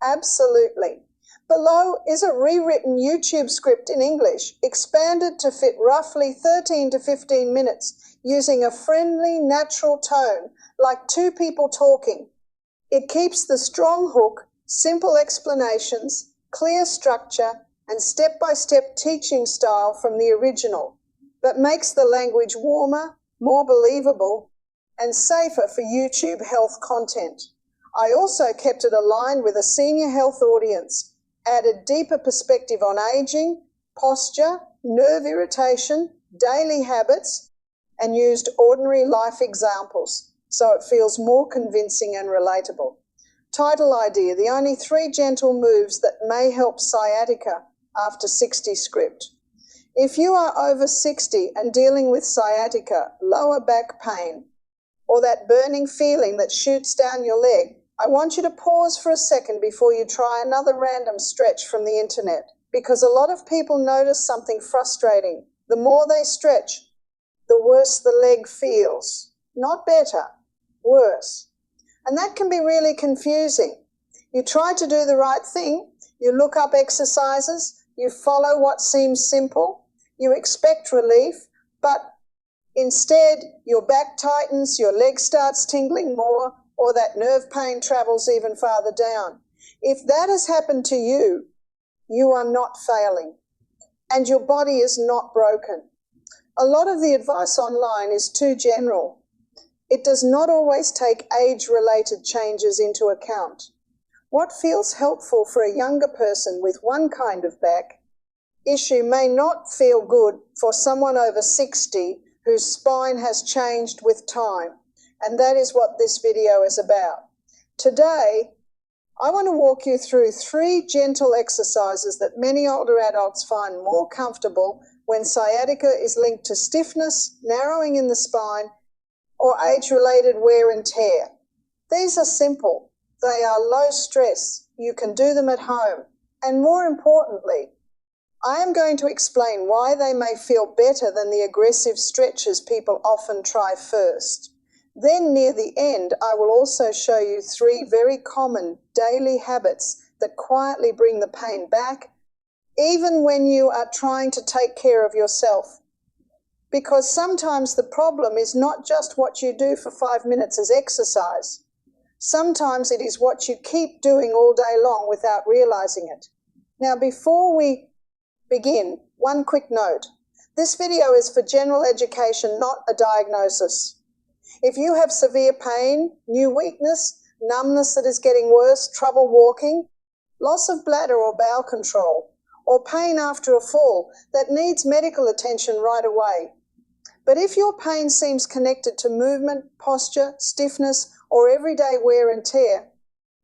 Absolutely. Below is a rewritten YouTube script in English, expanded to fit roughly 13 to 15 minutes, using a friendly, natural tone, like two people talking. It keeps the strong hook, simple explanations, clear structure, and step-by-step teaching style from the original, but makes the language warmer, more believable, and safer for YouTube health content. I also kept it aligned with a senior health audience, added deeper perspective on aging, posture, nerve irritation, daily habits, and used ordinary life examples so it feels more convincing and relatable. Title idea: the only 3 gentle moves that may help sciatica after 60 script. If you are over 60 and dealing with sciatica, lower back pain, or that burning feeling that shoots down your leg, I want you to pause for a second before you try another random stretch from the internet, because a lot of people notice something frustrating. The more they stretch, the worse the leg feels. Not better, worse. And that can be really confusing. You try to do the right thing, you look up exercises, you follow what seems simple, you expect relief, but instead your back tightens, your leg starts tingling more, or that nerve pain travels even farther down. If that has happened to you, you are not failing, and your body is not broken. A lot of the advice online is too general. It does not always take age-related changes into account. What feels helpful for a younger person with one kind of back issue may not feel good for someone over 60 whose spine has changed with time. And that is what this video is about. Today, I want to walk you through 3 gentle exercises that many older adults find more comfortable when sciatica is linked to stiffness, narrowing in the spine, or age-related wear and tear. These are simple. They are low stress. You can do them at home. And more importantly, I am going to explain why they may feel better than the aggressive stretches people often try first. Then near the end, I will also show you 3 very common daily habits that quietly bring the pain back, even when you are trying to take care of yourself. Because sometimes the problem is not just what you do for 5 minutes as exercise. Sometimes it is what you keep doing all day long without realizing it. Now, before we begin, one quick note. This video is for general education, not a diagnosis. If you have severe pain, new weakness, numbness that is getting worse, trouble walking, loss of bladder or bowel control, or pain after a fall that needs medical attention right away. But if your pain seems connected to movement, posture, stiffness, or everyday wear and tear,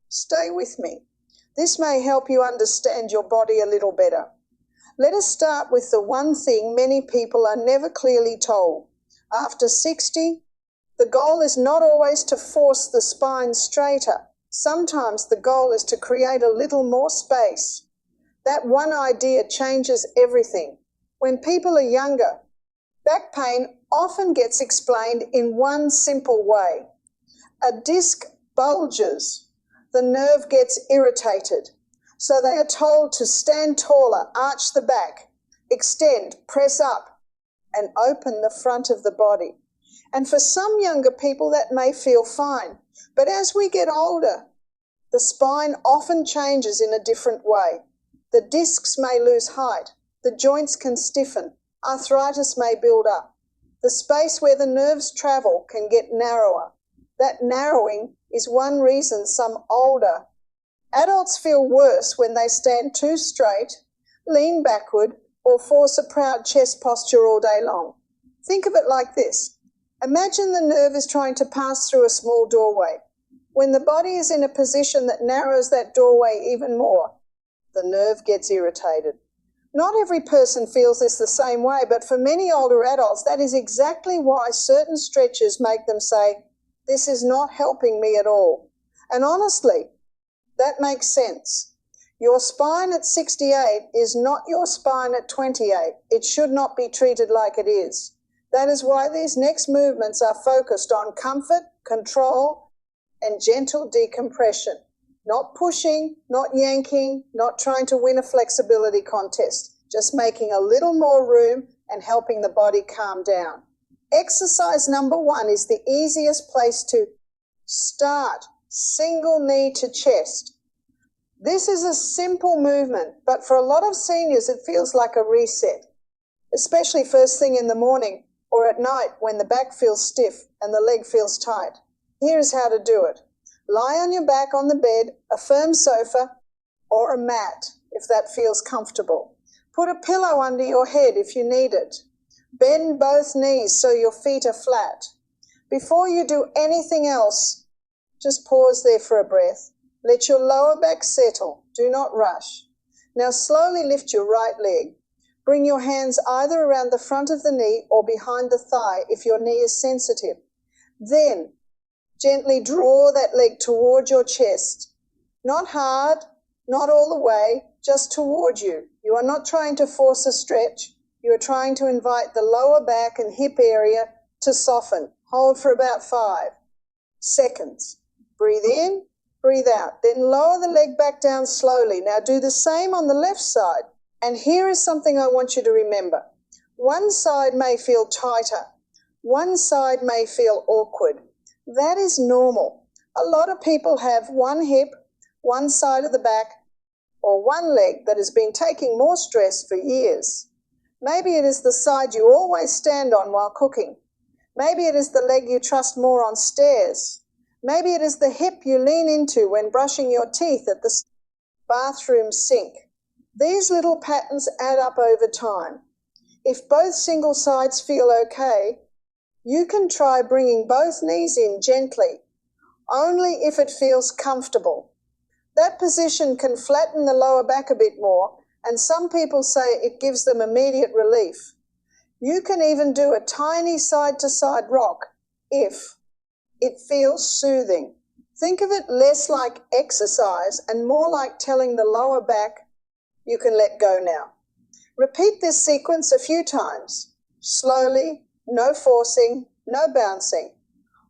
stay with me. This may help you understand your body a little better. Let us start with the one thing many people are never clearly told. After 60, the goal is not always to force the spine straighter. Sometimes the goal is to create a little more space. That one idea changes everything. When people are younger, back pain often gets explained in one simple way. A disc bulges. The nerve gets irritated. So they are told to stand taller, arch the back, extend, press up, and open the front of the body. And for some younger people, that may feel fine. But as we get older, the spine often changes in a different way. The discs may lose height. The joints can stiffen. Arthritis may build up. The space where the nerves travel can get narrower. That narrowing is one reason some older adults feel worse when they stand too straight, lean backward, or force a proud chest posture all day long. Think of it like this. Imagine the nerve is trying to pass through a small doorway. When the body is in a position that narrows that doorway even more, the nerve gets irritated. Not every person feels this the same way, but for many older adults, that is exactly why certain stretches make them say, "This is not helping me at all." And honestly, that makes sense. Your spine at 68 is not your spine at 28. It should not be treated like it is. That is why these next movements are focused on comfort, control, and gentle decompression. Not pushing, not yanking, not trying to win a flexibility contest, just making a little more room and helping the body calm down. Exercise number 1 is the easiest place to start. Single knee to chest. This is a simple movement, but for a lot of seniors it feels like a reset, especially first thing in the morning or at night when the back feels stiff and the leg feels tight. Here's how to do it. Lie on your back on the bed, a firm sofa, or a mat if that feels comfortable. Put a pillow under your head if you need it. Bend both knees so your feet are flat. Before you do anything else, just pause there for a breath. Let your lower back settle. Do not rush. Now slowly lift your right leg. Bring your hands either around the front of the knee or behind the thigh if your knee is sensitive. Then gently draw that leg toward your chest. Not hard, not all the way, just toward you. You are not trying to force a stretch. You are trying to invite the lower back and hip area to soften. Hold for about 5 seconds. Breathe in, breathe out. Then lower the leg back down slowly. Now do the same on the left side. And here is something I want you to remember. One side may feel tighter. One side may feel awkward. That is normal. A lot of people have one hip, one side of the back, or one leg that has been taking more stress for years. Maybe it is the side you always stand on while cooking. Maybe it is the leg you trust more on stairs. Maybe it is the hip you lean into when brushing your teeth at the bathroom sink. These little patterns add up over time. If both single sides feel okay, you can try bringing both knees in gently, only if it feels comfortable. That position can flatten the lower back a bit more, and some people say it gives them immediate relief. You can even do a tiny side-to-side rock if it feels soothing. Think of it less like exercise and more like telling the lower back, you can let go now. Repeat this sequence a few times. Slowly, no forcing, no bouncing.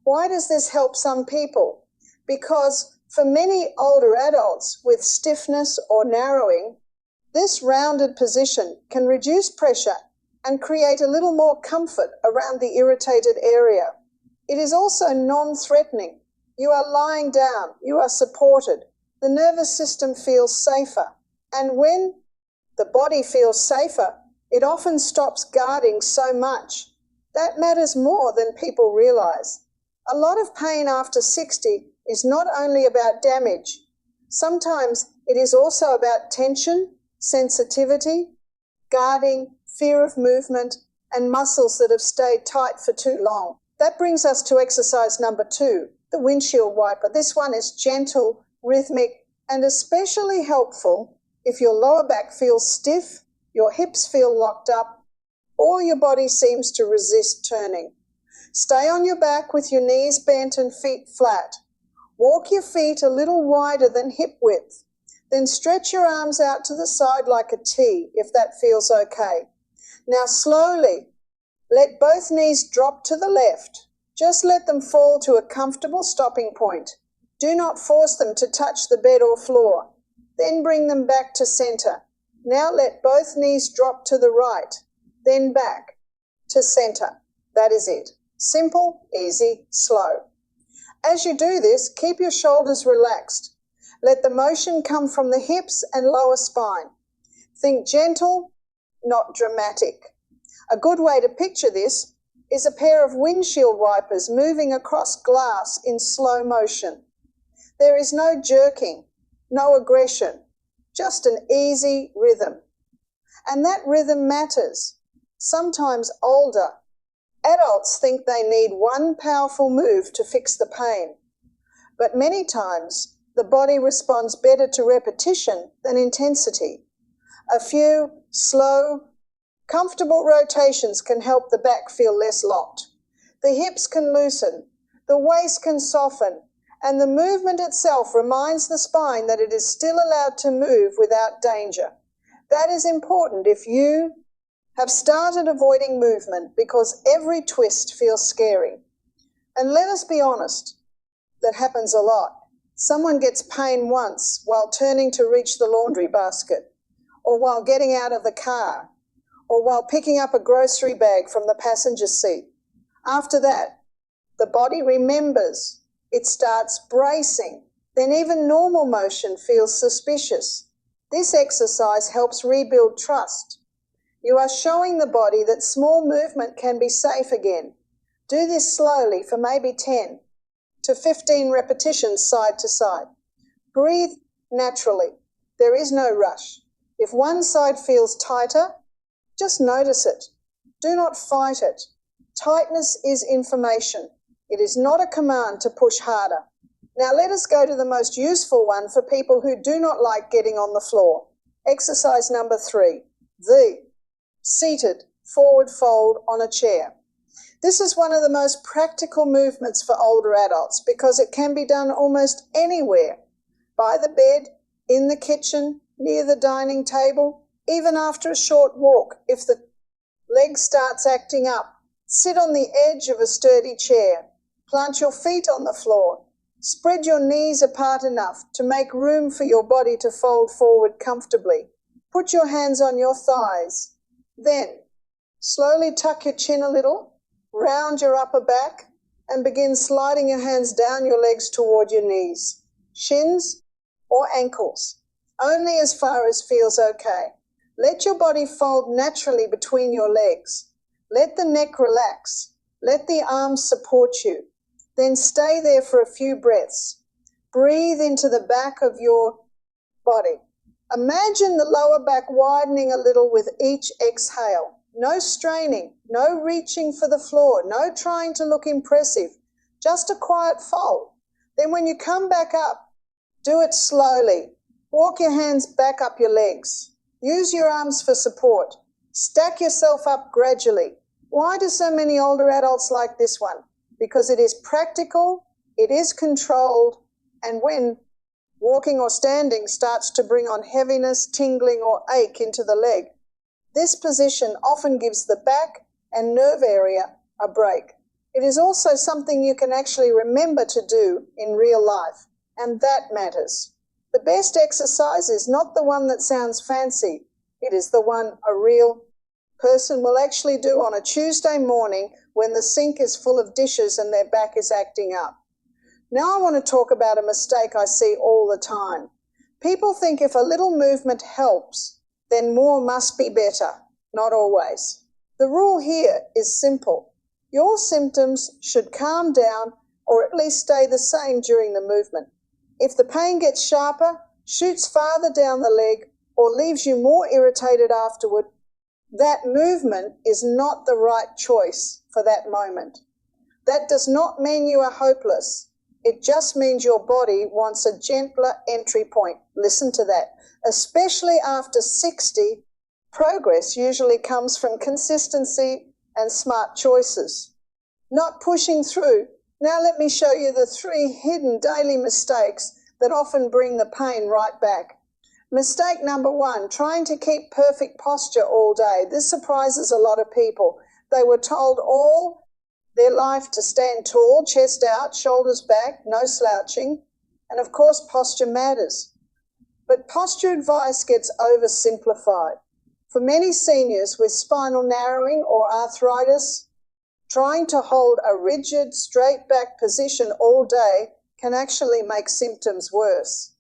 Why does this help some people? Because for many older adults with stiffness or narrowing, this rounded position can reduce pressure and create a little more comfort around the irritated area. It is also non-threatening. You are lying down, you are supported. The nervous system feels safer. And when the body feels safer, it often stops guarding so much. That matters more than people realize. A lot of pain after 60 is not only about damage. Sometimes it is also about tension, sensitivity, guarding, fear of movement, and muscles that have stayed tight for too long. That brings us to exercise number 2, the windshield wiper. This one is gentle, rhythmic, and especially helpful if your lower back feels stiff, your hips feel locked up, or your body seems to resist turning. Stay on your back with your knees bent and feet flat. Walk your feet a little wider than hip width. Then stretch your arms out to the side like a T if that feels okay. Now slowly, let both knees drop to the left. Just let them fall to a comfortable stopping point. Do not force them to touch the bed or floor. Then bring them back to center. Now let both knees drop to the right, then back to center. That is it. Simple, easy, slow. As you do this, keep your shoulders relaxed. Let the motion come from the hips and lower spine. Think gentle, not dramatic. A good way to picture this is a pair of windshield wipers moving across glass in slow motion. There is no jerking, no aggression, just an easy rhythm. And that rhythm matters. Sometimes older adults think they need one powerful move to fix the pain. But many times, the body responds better to repetition than intensity. A few slow, comfortable rotations can help the back feel less locked. The hips can loosen, the waist can soften, and the movement itself reminds the spine that it is still allowed to move without danger. That is important if you have started avoiding movement because every twist feels scary. And let us be honest, that happens a lot. Someone gets pain once while turning to reach the laundry basket, or while getting out of the car, or while picking up a grocery bag from the passenger seat. After that, the body remembers. It starts bracing. Then even normal motion feels suspicious. This exercise helps rebuild trust. You are showing the body that small movement can be safe again. Do this slowly for maybe 10 to 15 repetitions side to side. Breathe naturally. There is no rush. If one side feels tighter, just notice it. Do not fight it. Tightness is information. It is not a command to push harder. Now let us go to the most useful one for people who do not like getting on the floor. Exercise number 3, the seated forward fold on a chair. This is one of the most practical movements for older adults because it can be done almost anywhere, by the bed, in the kitchen, near the dining table, even after a short walk if the leg starts acting up. Sit on the edge of a sturdy chair. Plant your feet on the floor. Spread your knees apart enough to make room for your body to fold forward comfortably. Put your hands on your thighs. Then, slowly tuck your chin a little, round your upper back, and begin sliding your hands down your legs toward your knees, shins, or ankles, only as far as feels okay. Let your body fold naturally between your legs. Let the neck relax. Let the arms support you. Then stay there for a few breaths. Breathe into the back of your body. Imagine the lower back widening a little with each exhale. No straining, no reaching for the floor, no trying to look impressive, just a quiet fold. Then when you come back up, do it slowly. Walk your hands back up your legs. Use your arms for support. Stack yourself up gradually. Why do so many older adults like this one? Because it is practical, it is controlled, and when walking or standing starts to bring on heaviness, tingling, or ache into the leg, this position often gives the back and nerve area a break. It is also something you can actually remember to do in real life, and that matters. The best exercise is not the one that sounds fancy. It is the one a real person will actually do on a Tuesday morning when the sink is full of dishes and their back is acting up. Now I want to talk about a mistake I see all the time. People think if a little movement helps, then more must be better. Not always. The rule here is simple. Your symptoms should calm down or at least stay the same during the movement. If the pain gets sharper, shoots farther down the leg, or leaves you more irritated afterward, that movement is not the right choice for that moment. That does not mean you are hopeless. It just means your body wants a gentler entry point. Listen to that. Especially after 60, progress usually comes from consistency and smart choices. Not pushing through. Now let me show you the 3 hidden daily mistakes that often bring the pain right back. Mistake number 1, trying to keep perfect posture all day. This surprises a lot of people. They were told all their life to stand tall, chest out, shoulders back, no slouching, and of course posture matters. But posture advice gets oversimplified. For many seniors with spinal narrowing or arthritis, trying to hold a rigid, straight back position all day can actually make symptoms worse.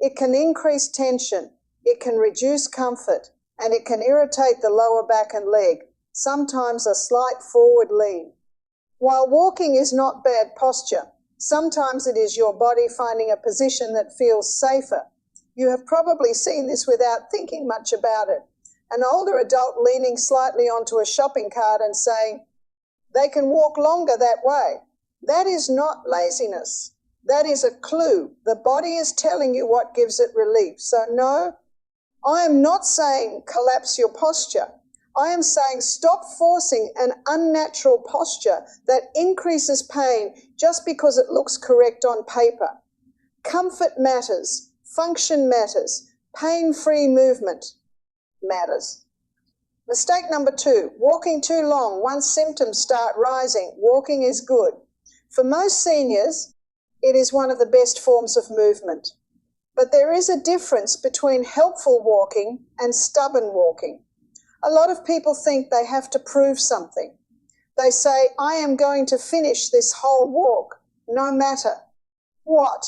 It can increase tension, it can reduce comfort, and it can irritate the lower back and leg, sometimes a slight forward lean. While walking is not bad posture, sometimes it is your body finding a position that feels safer. You have probably seen this without thinking much about it. An older adult leaning slightly onto a shopping cart and saying, they can walk longer that way. That is not laziness. That is a clue. The body is telling you what gives it relief. So no, I am not saying collapse your posture. I am saying stop forcing an unnatural posture that increases pain just because it looks correct on paper. Comfort matters. Function matters. Pain-free movement matters. Mistake number 2, walking too long. Once symptoms start rising, walking is good. For most seniors, it is one of the best forms of movement. But there is a difference between helpful walking and stubborn walking. A lot of people think they have to prove something. They say, I am going to finish this whole walk, no matter what.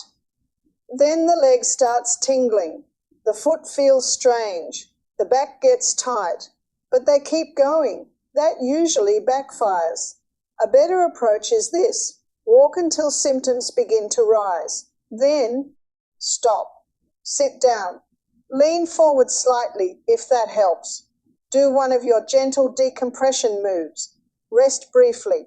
Then the leg starts tingling. The foot feels strange. The back gets tight. But they keep going. That usually backfires. A better approach is this. Walk until symptoms begin to rise. Then stop. Sit down. Lean forward slightly if that helps. Do one of your gentle decompression moves. Rest briefly.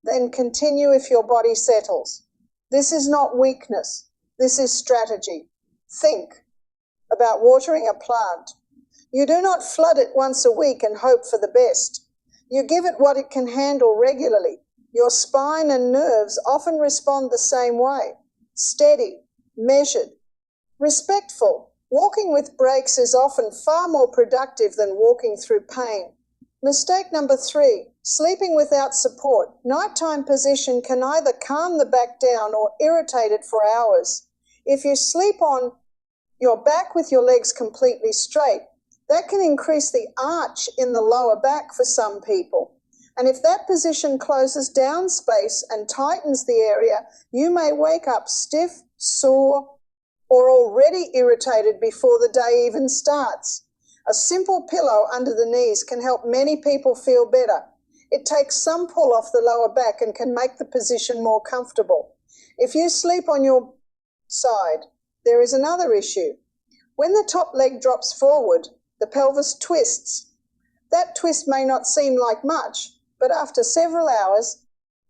Then continue if your body settles. This is not weakness. This is strategy. Think about watering a plant. You do not flood it once a week and hope for the best. You give it what it can handle regularly. Your spine and nerves often respond the same way. Steady, measured, respectful. Walking with breaks is often far more productive than walking through pain. Mistake number 3, sleeping without support. Nighttime position can either calm the back down or irritate it for hours. If you sleep on your back with your legs completely straight, that can increase the arch in the lower back for some people. And if that position closes down space and tightens the area, you may wake up stiff, sore, or already irritated before the day even starts. A simple pillow under the knees can help many people feel better. It takes some pull off the lower back and can make the position more comfortable. If you sleep on your side, there is another issue. When the top leg drops forward, the pelvis twists. That twist may not seem like much, but after several hours,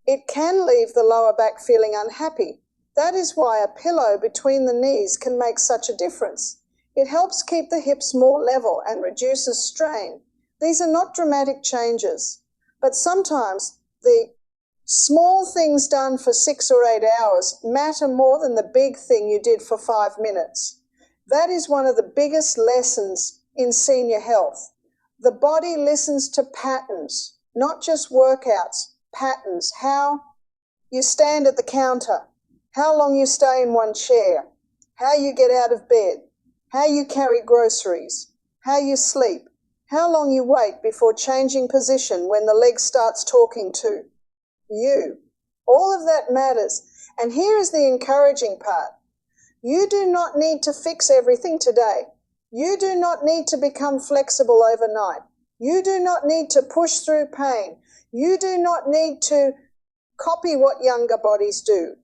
it can leave the lower back feeling unhappy. That is why a pillow between the knees can make such a difference. It helps keep the hips more level and reduces strain. These are not dramatic changes, but sometimes the small things done for 6 or 8 hours matter more than the big thing you did for 5 minutes. That is one of the biggest lessons in senior health. The body listens to patterns, not just workouts, patterns. How you stand at the counter, how long you stay in one chair, how you get out of bed, how you carry groceries, how you sleep, how long you wait before changing position when the leg starts talking to you. All of that matters. And here is the encouraging part. You do not need to fix everything today. You do not need to become flexible overnight. You do not need to push through pain. You do not need to copy what younger bodies do.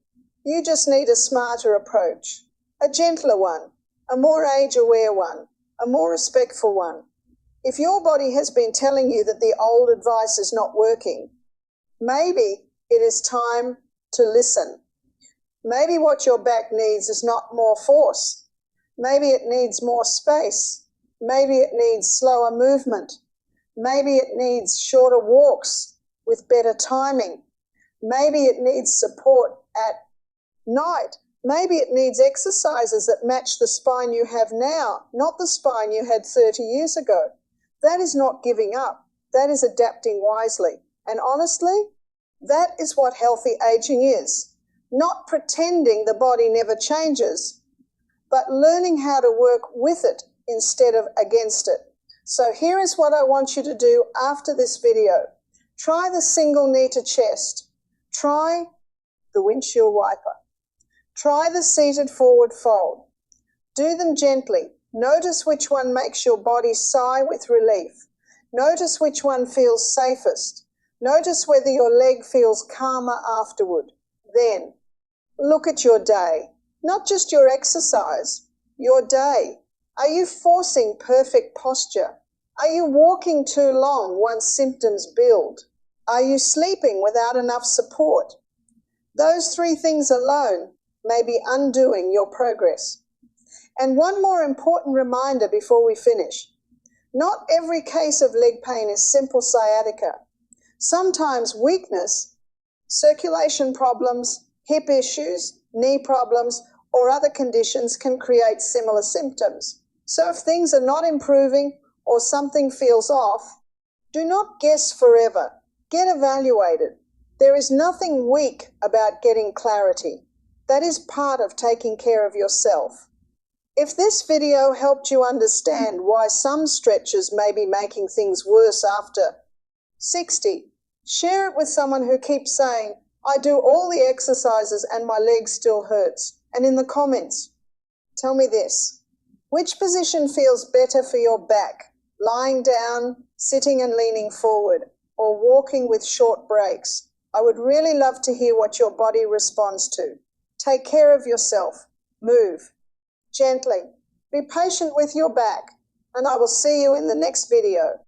You just need a smarter approach, a gentler one, a more age-aware one, a more respectful one. If your body has been telling you that the old advice is not working, maybe it is time to listen. Maybe what your back needs is not more force. Maybe it needs more space. Maybe it needs slower movement. Maybe it needs shorter walks with better timing. Maybe it needs support at night. Maybe it needs exercises that match the spine you have now, not the spine you had 30 years ago. That is not giving up. That is adapting wisely. And honestly, that is what healthy aging is. Not pretending the body never changes, but learning how to work with it instead of against it. So here is what I want you to do after this video. Try the single knee to chest. Try the windshield wiper. Try the seated forward fold. Do them gently. Notice which one makes your body sigh with relief. Notice which one feels safest. Notice whether your leg feels calmer afterward. Then, look at your day. Not just your exercise, your day. Are you forcing perfect posture? Are you walking too long once symptoms build? Are you sleeping without enough support? Those 3 things alone may be undoing your progress. And one more important reminder before we finish. Not every case of leg pain is simple sciatica. Sometimes weakness, circulation problems, hip issues, knee problems, or other conditions can create similar symptoms. So if things are not improving or something feels off, do not guess forever. Get evaluated. There is nothing weak about getting clarity. That is part of taking care of yourself. If this video helped you understand why some stretches may be making things worse after 60, share it with someone who keeps saying, I do all the exercises and my leg still hurts. And in the comments, tell me this. Which position feels better for your back? Lying down, sitting and leaning forward, or walking with short breaks? I would really love to hear what your body responds to. Take care of yourself. Move gently. Be patient with your back, and I will see you in the next video.